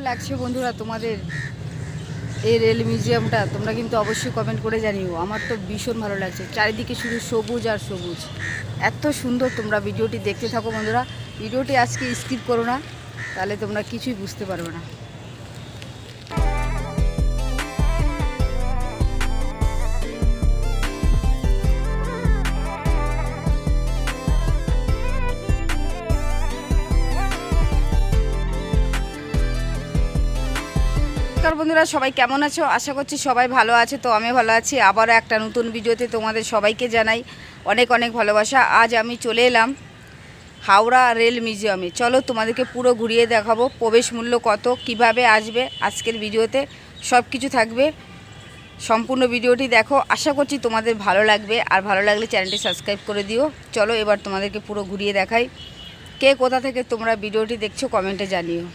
লাগছে বন্ধুরা তোমাদের এই রেল মিউজিয়ামটা? তোমরা কিন্তু অবশ্যই কমেন্ট করে জানিও। আমার তো ভীষণ ভালো লাগছে, চারিদিকে শুধু সবুজ আর সবুজ, এত সুন্দর। তোমরা ভিডিওটি দেখতে থাকো বন্ধুরা, ভিডিওটি আজকে স্কিপ করো না, তাহলে তোমরা কিছুই বুঝতে পারবে না। বন্ধুরা সবাই কেমন আছো? আশা করছি সবাই ভালো আছে। তো আমি ভালো আছি। আবারও একটা নতুন ভিডিওতে তোমাদের সবাইকে জানাই অনেক অনেক ভালোবাসা। আজ আমি চলে এলাম হাওড়া রেল মিউজিয়ামে। চলো তোমাদেরকে পুরো ঘুরিয়ে দেখাবো, প্রবেশ মূল্য কত, কিভাবে আসবে, আজকের ভিডিওতে সব কিছু থাকবে। সম্পূর্ণ ভিডিওটি দেখো, আশা করছি তোমাদের ভালো লাগবে। আর ভালো লাগলে চ্যানেলটি সাবস্ক্রাইব করে দিও। চলো এবার তোমাদেরকে পুরো ঘুরিয়ে দেখাই। কে কোথা থেকে তোমরা ভিডিওটি দেখছো কমেন্টে জানিও।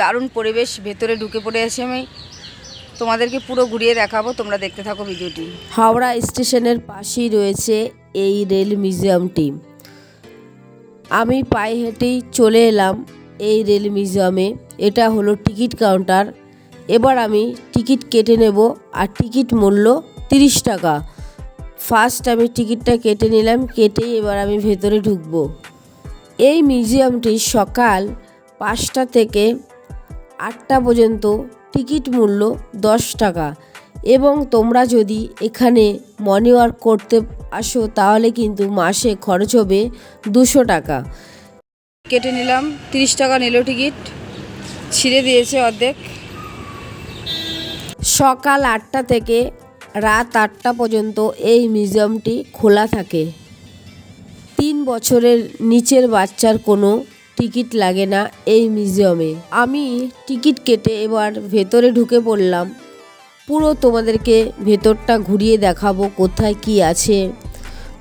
দারুণ পরিবেশ, ভেতরে ঢুকে পড়ে আসি আমি, তোমাদেরকে পুরো ঘুরিয়ে দেখাবো। তোমরা দেখতে থাকো ভিডিওটি। হাওড়া স্টেশনের পাশেই রয়েছে এই রেল মিউজিয়ামটি। আমি পায়ে হেঁটেই চলে এলাম এই রেল মিউজিয়ামে। এটা হলো টিকিট কাউন্টার। এবার আমি টিকিট কেটে নেব, আর টিকিট মূল্য 30 টাকা। ফার্স্ট আমি টিকিটটা কেটে নিলাম, কেটেই এবার আমি ভেতরে ঢুকবো। এই মিউজিয়ামটি সকাল 5টা থেকে 8টা পর্যন্ত, টিকিট মূল্য 10 টাকা। এবং তোমরা যদি এখানে মর্নিং ওয়াক করতে আসো তাহলে কিন্তু মাসে খরচ হবে 200 টাকা। কেটে নিলাম, 30 টাকা নিল টিকিট, ছিঁড়ে দিয়েছে অর্ধেক। সকাল 8টা থেকে রাত 8টা পর্যন্ত এই মিউজিয়ামটি খোলা থাকে। 3 বছরের নিচের বাচ্চার কোনো টিকিট লাগে না এই মিউজিয়ামে। আমি টিকিট কেটে এবার ভেতরে ঢুকে পড়লাম। পুরো তোমাদেরকে ভেতরটা ঘুরিয়ে দেখাবো কোথায় কি আছে।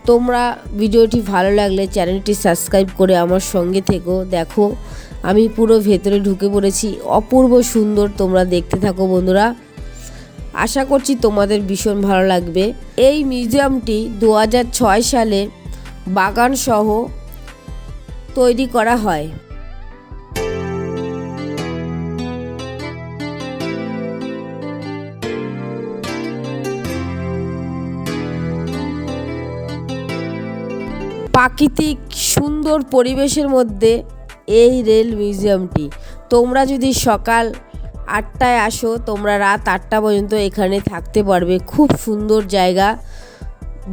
তোমরা ভিডিওটি ভালো লাগলে চ্যানেলটি সাবস্ক্রাইব করে আমার সঙ্গে থেকো। দেখো আমি পুরো ভেতরে ঢুকে পড়েছি, অপূর্ব সুন্দর। তোমরা দেখতে থাকো বন্ধুরা, আশা করছি তোমাদের ভীষণ ভালো লাগবে। এই মিউজিয়ামটি 2006 সালে বাগান সহ তৈরি করা হয়। প্রাকৃতিক সুন্দর পরিবেশের মধ্যে এই রেল মিউজিয়ামটি। তোমরা যদি সকাল 8টায় আসো, তোমরা রাত 8টা পর্যন্ত এখানে থাকতে পারবে। খুব সুন্দর জায়গা,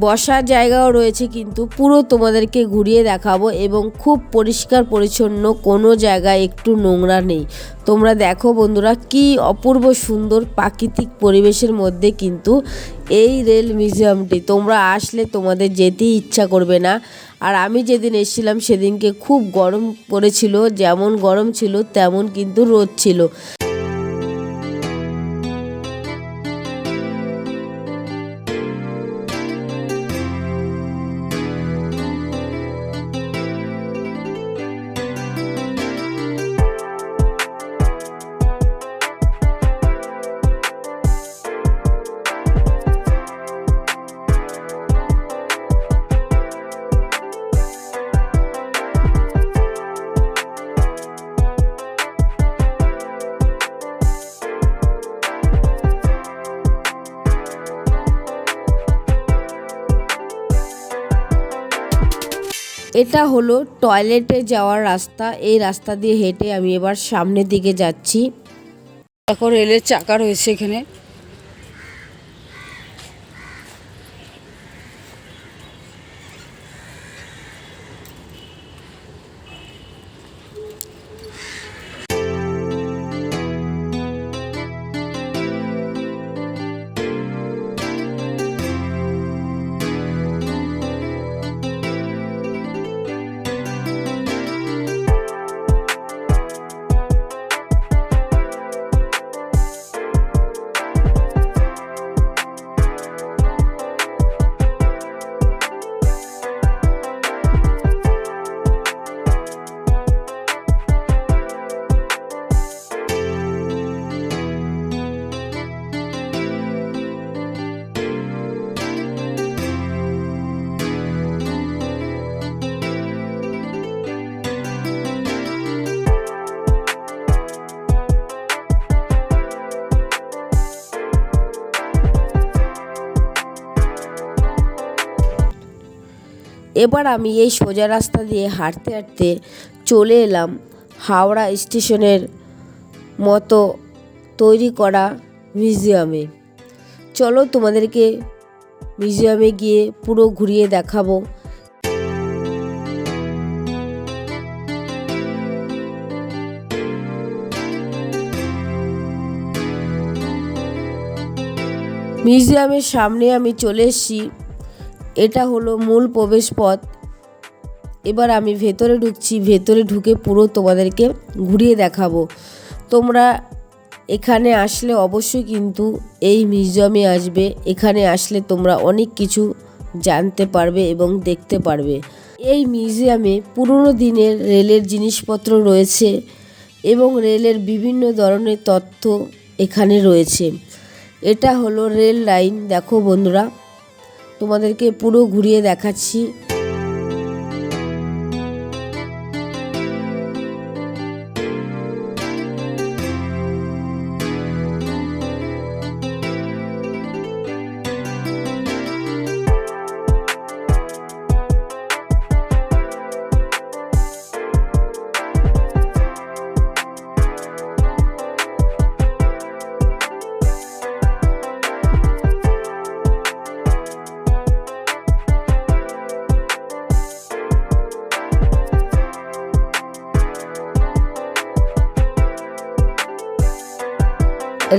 বসার জায়গাও রয়েছে, কিন্তু পুরো তোমাদেরকে ঘুরিয়ে দেখাবো। এবং খুব পরিষ্কার পরিচ্ছন্ন, কোনো জায়গায় একটু নোংরা নেই। তোমরা দেখো বন্ধুরা, কি অপূর্ব সুন্দর প্রাকৃতিক পরিবেশের মধ্যে কিন্তু এই রেল মিউজিয়ামটি। তোমরা আসলে তোমাদের যেতেই ইচ্ছা করবে না। আর আমি যেদিন এসেছিলাম সেদিনকে খুব গরম পড়েছিল, যেমন গরম ছিল তেমন কিন্তু রোদ ছিল। এটা হলো টয়লেটে যাওয়ার রাস্তা। এই রাস্তা দিয়ে হেঁটে আমি এবার সামনের দিকে যাচ্ছি। দেখো রেলের চাকা রয়েছে এখানে। এবার আমি এই সোজা রাস্তা দিয়ে হাঁটতে হাঁটতে চলে এলাম হাওড়া স্টেশনের মতো তৈরি করা মিউজিয়ামে। চলো তোমাদেরকে মিউজিয়ামে গিয়ে পুরো ঘুরিয়ে দেখাবো। মিউজিয়ামের সামনে আমি চলে এসেছি। এটা হলো মূল প্রবেশ পথ। এবার আমি ভেতরে ঢুকছি। ভেতরে ঢুকে পুরো তোমাদেরকে ঘুরিয়ে দেখাবো। তোমরা এখানে আসলে অবশ্যই কিন্তু এই মিউজিয়ামে আসবে। এখানে আসলে তোমরা অনেক কিছু জানতে পারবে এবং দেখতে পারবে। এই মিউজিয়ামে পুরনো দিনের রেলের জিনিসপত্র রয়েছে এবং রেলের বিভিন্ন ধরনের তথ্য এখানে রয়েছে। এটা হলো রেল লাইন। দেখো বন্ধুরা, তোমাদেরকে পুরো ঘুরিয়ে দেখাচ্ছি।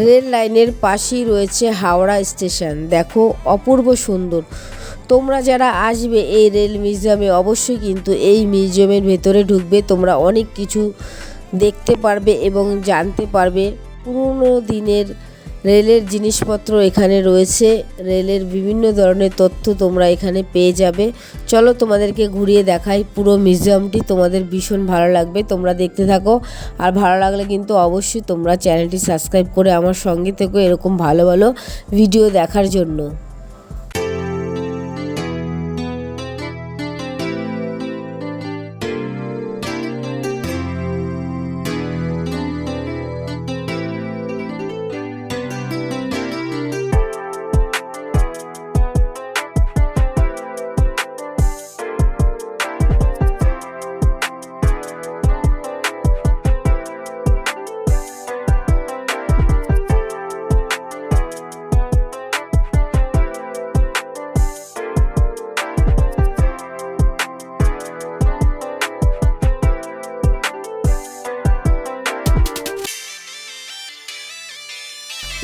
রেল লাইনের পাশেই রয়েছে হাওড়া স্টেশন। দেখো অপূর্ব সুন্দর। তোমরা যারা আসবে এই রেল মিউজিয়ামে অবশ্যই কিন্তু এই মিউজিয়ামের ভেতরে ঢুকবে। তোমরা অনেক কিছু দেখতে পারবে এবং জানতে পারবে। পুরনো দিনের রেলের জিনিসপত্র এখানে রয়েছে। রেলের বিভিন্ন ধরনের তথ্য তোমরা এখানে পেয়ে যাবে। চলো তোমাদেরকে ঘুরিয়ে দেখাই পুরো মিউজিয়ামটি। তোমাদের ভীষণ ভালো লাগবে, তোমরা দেখতে থাকো। আর ভালো লাগলে কিন্তু অবশ্যই তোমরা চ্যানেলটি সাবস্ক্রাইব করে আমার সঙ্গে থেকো এরকম ভালো ভালো ভিডিও দেখার জন্য।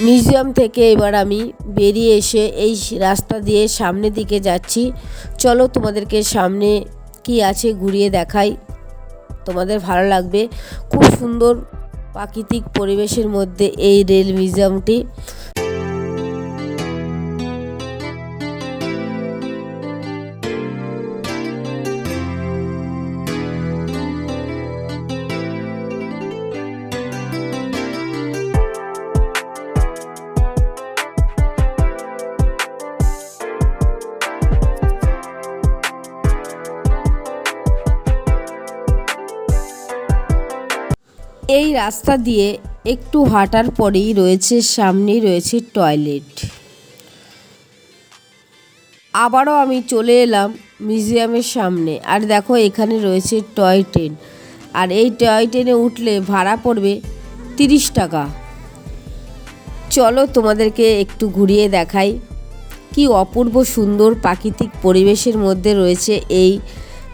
মিউজিয়াম থেকে এবার আমি বেরিয়ে এসে এই রাস্তা দিয়ে সামনের দিকে যাচ্ছি। চলো তোমাদেরকে সামনে কি আছে ঘুরিয়ে দেখাই, তোমাদের ভালো লাগবে। খুব সুন্দর প্রাকৃতিক পরিবেশের মধ্যে এই রেল মিউজিয়ামটি। এই রাস্তা দিয়ে একটু হাঁটার পরেই রয়েছে, সামনেই রয়েছে টয়লেট। আবারও আমি চলে এলাম মিউজিয়ামের সামনে। আর দেখো এখানে রয়েছে টয় ট্রেন। আর এই টয় ট্রেনে উঠলে ভাড়া পড়বে 30 টাকা। চলো তোমাদেরকে একটু ঘুরিয়ে দেখাই। কি অপূর্ব সুন্দর প্রাকৃতিক পরিবেশের মধ্যে রয়েছে এই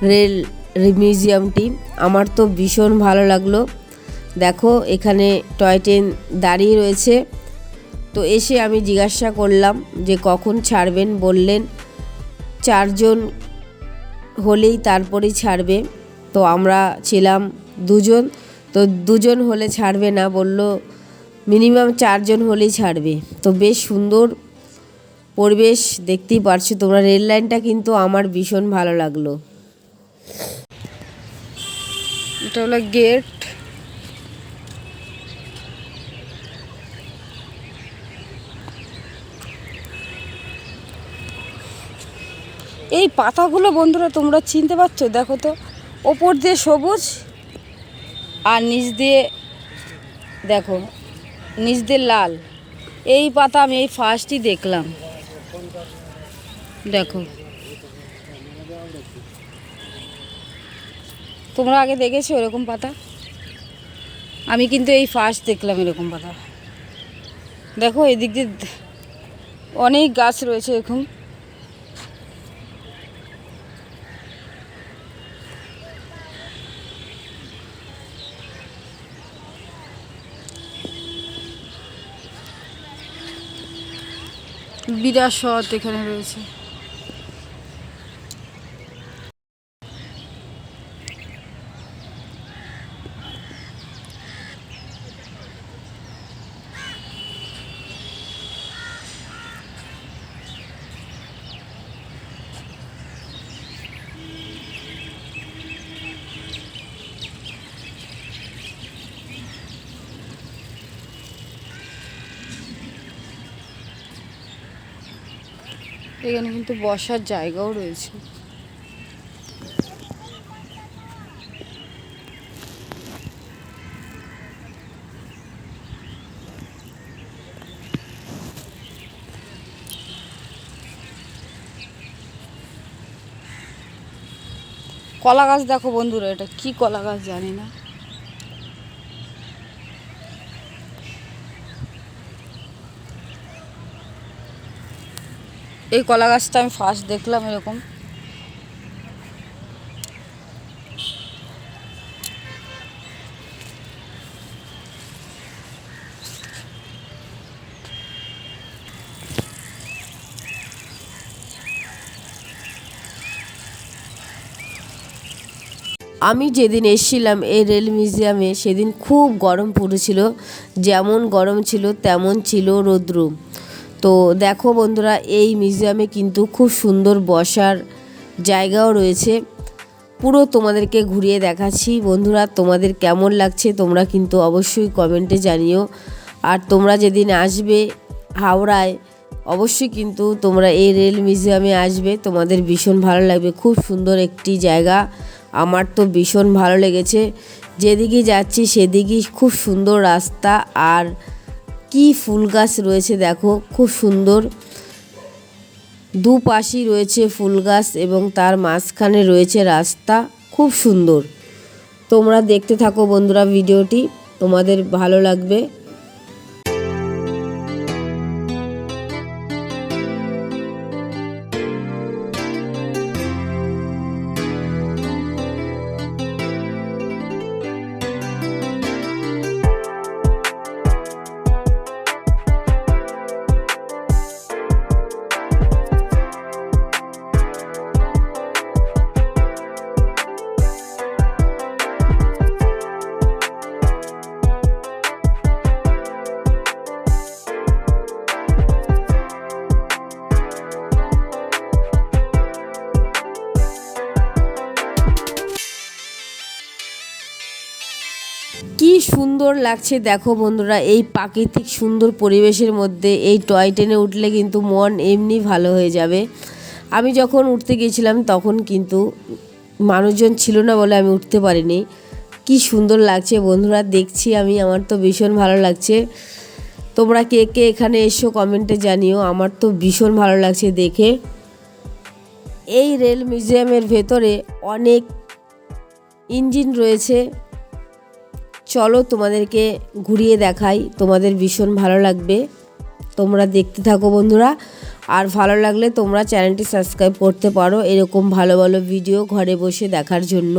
রেল মিউজিয়ামটি। আমার তো ভীষণ ভালো লাগলো। দেখো এখানে টয় ট্রেন দাঁড়িয়ে রয়েছে। তো এসে আমি জিজ্ঞাসা করলাম যে কখন ছাড়বেন। বললেন 4 জন হলেই তারপরেই ছাড়বে। তো আমরা ছিলাম 2 জন। তো 2 জন হলে ছাড়বে না, বলল মিনিমাম 4 জন হলেই ছাড়বে। তো বেশ সুন্দর পরিবেশ, দেখতেই পারছো তোমরা। রেল লাইনটা কিন্তু আমার ভীষণ ভালো লাগলো। এটা হলো গেট। এই পাতাগুলো বন্ধুরা তোমরা চিনতে পারছো? দেখো তো, ওপর দিয়ে সবুজ আর নিচ দিয়ে দেখো, নিচ দিয়ে লাল। এই পাতা আমি এই ফার্স্টই দেখলাম। দেখো তোমরা আগে দেখেছো এরকম পাতা? আমি কিন্তু এই ফার্স্ট দেখলাম এরকম পাতা। দেখো এদিক দিয়ে অনেক গাছ রয়েছে এরকম। বিরাসত এখানে রয়েছে। এখানে কিন্তু বসার জায়গাও রয়েছে। কলা গাছ দেখো বন্ধুরা, এটা কি কলা গাছ জানি না। এই কলা গাছটা আমি ফার্স্ট দেখলাম এরকম। আমি যেদিন এসেছিলাম এই রেল মিউজিয়ামে সেদিন খুব গরম পড়েছিল, যেমন গরম ছিল তেমন ছিল রৌদ্র। তো দেখো বন্ধুরা, এই মিউজিয়ামে কিন্তু খুব সুন্দর বসার জায়গাও রয়েছে। পুরো তোমাদেরকে ঘুরিয়ে দেখাচ্ছি বন্ধুরা, তোমাদের কেমন লাগছে তোমরা কিন্তু অবশ্যই কমেন্টে জানিও। আর তোমরা যেদিন আসবে হাওড়ায় অবশ্যই কিন্তু তোমরা এই রেল মিউজিয়ামে আসবে, তোমাদের ভীষণ ভালো লাগবে। খুব সুন্দর একটি জায়গা, আমার তো ভীষণ ভালো লেগেছে। যেদিকে যাচ্ছি সেদিকেই খুব সুন্দর রাস্তা, আর কি ফুল গাছ রয়েছে দেখো, খুব সুন্দর। দুপাশেই রয়েছে ফুল গাছ এবং তার মাঝখানে রয়েছে রাস্তা, খুব সুন্দর। তোমরা দেখতে থাকো বন্ধুরা ভিডিওটি, তোমাদের ভালো লাগবে। কি সুন্দর লাগছে দেখো বন্ধুরা, এই প্রাকৃতিক সুন্দর পরিবেশের মধ্যে এই টয় ট্রেনে উঠলে কিন্তু মন এমনি ভালো হয়ে যাবে। আমি যখন উঠতে গেছিলাম তখন কিন্তু মানুষজন ছিল না বলে আমি উঠতে পারিনি। কি সুন্দর লাগছে বন্ধুরা, দেখছি আমি, আমার তো ভীষণ ভালো লাগছে। তোমরা কে কে এখানে এসো কমেন্টে জানিও, আমার তো ভীষণ ভালো লাগছে দেখে। এই রেল মিউজিয়ামের ভেতরে অনেক ইঞ্জিন রয়েছে, চলো তোমাদেরকে ঘুরিয়ে দেখাই, তোমাদের ভীষণ ভালো লাগবে। তোমরা দেখতে থাকো বন্ধুরা, আর ভালো লাগলে তোমরা চ্যানেলটি সাবস্ক্রাইব করতে পারো এরকম ভালো ভালো ভিডিও ঘরে বসে দেখার জন্য।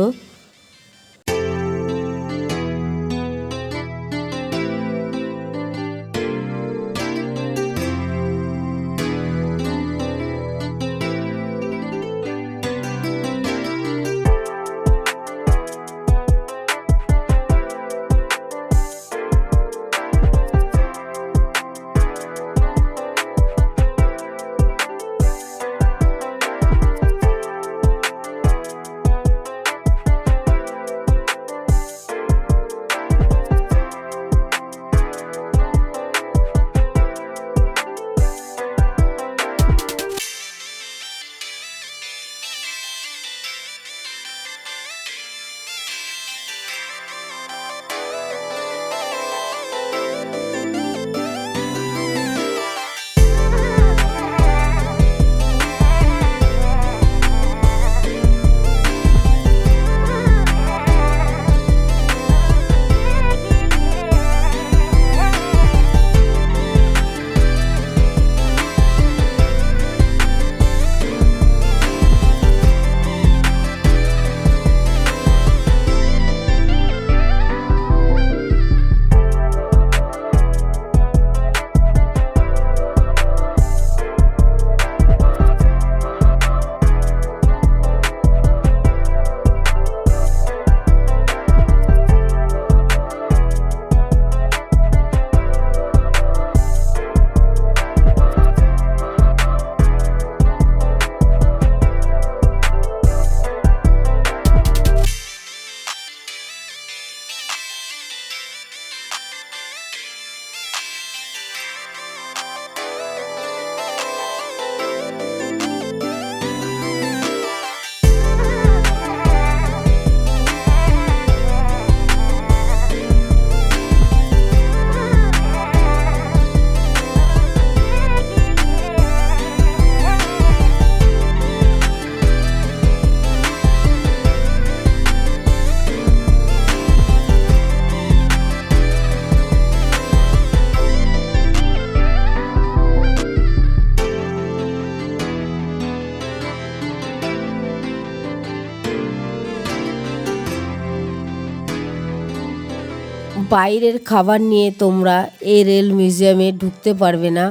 বাইরের খাবার নিয়ে তোমরা এই রেল মিউজিয়ামে ঢুকতে পারবে না।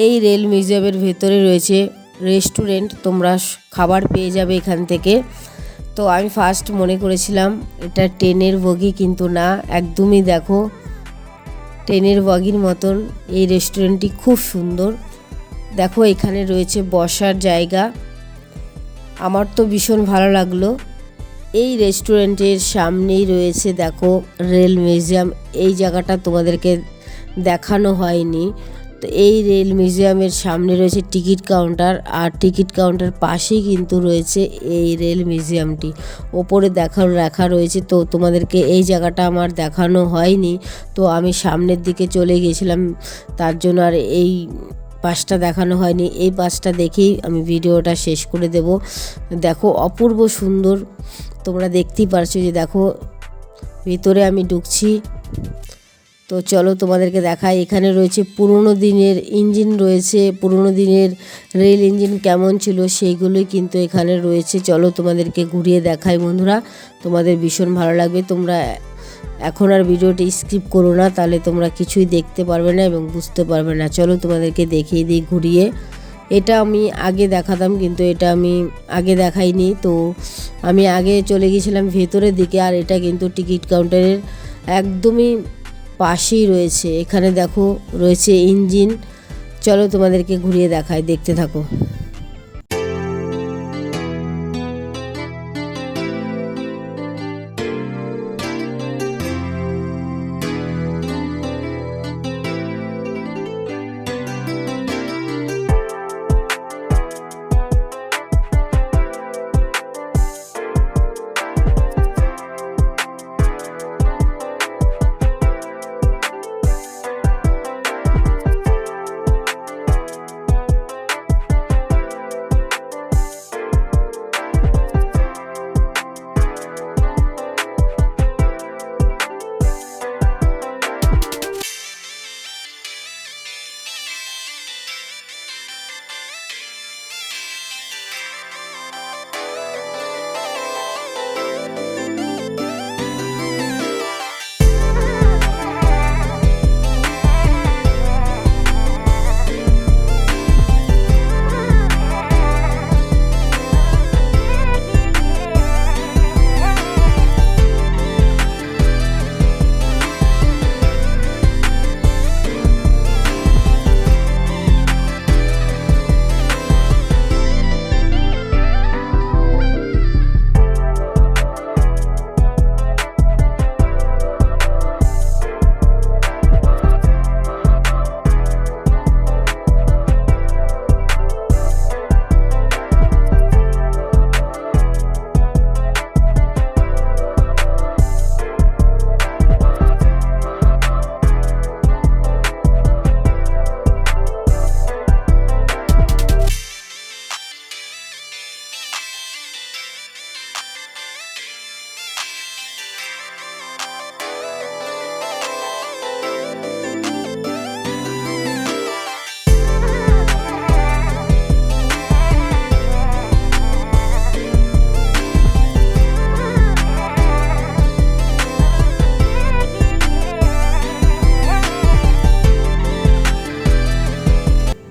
এই রেল মিউজিয়ামের ভেতরে রয়েছে রেস্টুরেন্ট, তোমরা খাবার পেয়ে যাবে এখান থেকে। তো আমি ফার্স্ট মনে করেছিলাম এটা ট্রেনের বগি, কিন্তু না, একদমই দেখো ট্রেনের বগির মতন। এই রেস্টুরেন্টটি খুব সুন্দর। দেখো এখানে রয়েছে বসার জায়গা, আমার তো ভীষণ ভালো লাগলো। এই রেস্টুরেন্টের সামনেই রয়েছে দেখো রেল মিউজিয়াম। এই জায়গাটা তোমাদেরকে দেখানো হয়নি। তো এই রেল মিউজিয়ামের সামনে রয়েছে টিকিট কাউন্টার, আর টিকিট কাউন্টার পাশেই কিন্তু রয়েছে এই রেল মিউজিয়ামটি। ওপরে রাখা রয়েছে। তো তোমাদেরকে এই জায়গাটা আমার দেখানো হয়নি, তো আমি সামনের দিকে চলে গিয়েছিলাম, তার জন্য আর এই পাশটা দেখানো হয়নি। এই পাশটা দেখেই আমি ভিডিওটা শেষ করে দেব। দেখো অপূর্ব সুন্দর, তোমরা দেখতেই পারছো যে দেখো ভিতরে আমি ঢুকছি। তো চলো তোমাদেরকে দেখাই। এখানে রয়েছে পুরনো দিনের ইঞ্জিন রয়েছে, পুরনো দিনের রেল ইঞ্জিন কেমন ছিল সেইগুলোই কিন্তু এখানে রয়েছে। চলো তোমাদেরকে ঘুরিয়ে দেখাই বন্ধুরা, তোমাদের ভীষণ ভালো লাগবে। তোমরা এখন আর ভিডিওটি স্কিপ করো না, তাহলে তোমরা কিছুই দেখতে পারবে না এবং বুঝতে পারবে না। চলো তোমাদেরকে দেখিয়ে দিই ঘুরিয়ে। এটা আমি আগে দেখাতাম, কিন্তু এটা আমি আগে দেখাইনি। তো আমি আগে চলে গিয়েছিলাম ভেতরের দিকে, আর এটা কিন্তু টিকিট কাউন্টারের একদমই পাশেই রয়েছে। এখানে দেখো রয়েছে ইঞ্জিন। চলো তোমাদেরকে ঘুরিয়ে দেখাই, দেখতে থাকো।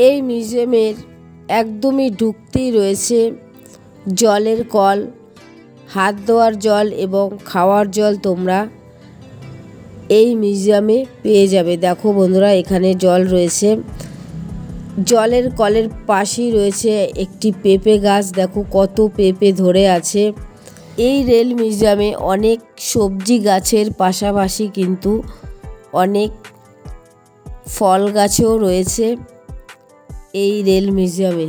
এই মিউজিয়ামের একদমই ঢুকতেই রয়েছে জলের কল, হাত ধোয়ার জল এবং খাওয়ার জল তোমরা এই মিউজিয়ামে পেয়ে যাবে। দেখো বন্ধুরা এখানে জল রয়েছে, জলের কলের পাশেই রয়েছে একটি পেঁপে গাছ। দেখো কত পেঁপে ধরে আছে। এই রেল মিউজিয়ামে অনেক সবজি গাছের পাশাপাশি কিন্তু অনেক ফল গাছও রয়েছে এই রেল মিউজিয়ামে।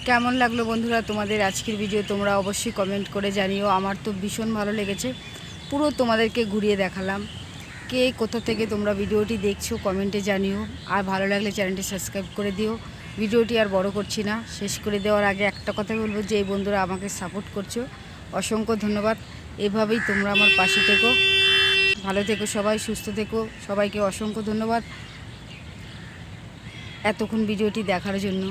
কেমন লাগলো বন্ধুরা তোমাদের আজকের ভিডিও, তোমরা অবশ্যই কমেন্ট করে জানিও। আমার তো ভীষণ ভালো লেগেছে, পুরো তোমাদেরকে ঘুরিয়ে দেখালাম। কে কোথা থেকে তোমরা ভিডিওটি দেখছো কমেন্টে জানিও, আর ভালো লাগলে চ্যানেলটি সাবস্ক্রাইব করে দিও। ভিডিওটি আর বড় করছি না, শেষ করে দেওয়ার আগে একটা কথা বলবো, যে এই বন্ধুরা আমাকে সাপোর্ট করছো অসংখ্য ধন্যবাদ। এভাবেই তোমরা আমার পাশে থেকো, ভালো থেকো সবাই, সুস্থ থেকো। সবাইকে অসংখ্য ধন্যবাদ এতক্ষণ ভিডিওটি দেখার জন্য।